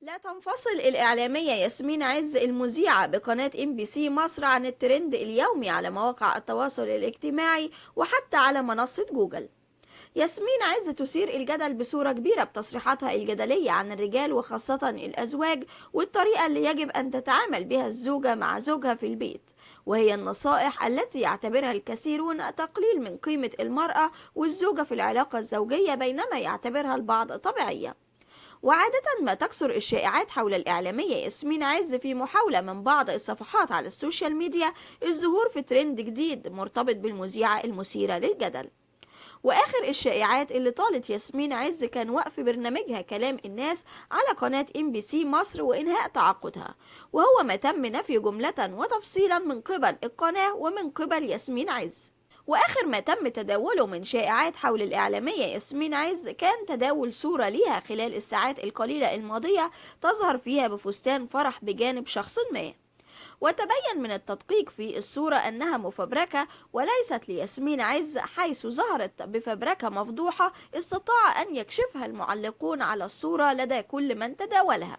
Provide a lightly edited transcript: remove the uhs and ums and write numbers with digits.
لا تنفصل الإعلامية ياسمين عز المذيعة بقناة MBC مصر عن الترند اليومي على مواقع التواصل الاجتماعي وحتى على منصة جوجل. ياسمين عز تثير الجدل بصورة كبيرة بتصريحاتها الجدلية عن الرجال وخاصة الأزواج والطريقة اللي يجب أن تتعامل بها الزوجة مع زوجها في البيت، وهي النصائح التي يعتبرها الكثيرون تقليل من قيمة المرأة والزوجة في العلاقة الزوجية، بينما يعتبرها البعض طبيعية. وعادة ما تكثر الشائعات حول الإعلامية ياسمين عز في محاولة من بعض الصفحات على السوشيال ميديا الظهور في ترند جديد مرتبط بالمذيعة المثيرة للجدل. وآخر الشائعات اللي طالت ياسمين عز كان وقف برنامجها كلام الناس على قناة MBC مصر وإنهاء تعاقدها، وهو ما تم نفي جملة وتفصيلا من قبل القناة ومن قبل ياسمين عز. وآخر ما تم تداوله من شائعات حول الإعلامية ياسمين عز كان تداول صورة ليها خلال الساعات القليلة الماضية تظهر فيها بفستان فرح بجانب شخص ما، وتبين من التدقيق في الصورة أنها مفبركة وليست لياسمين عز، حيث ظهرت بفبركة مفضوحة استطاع أن يكشفها المعلقون على الصورة لدى كل من تداولها.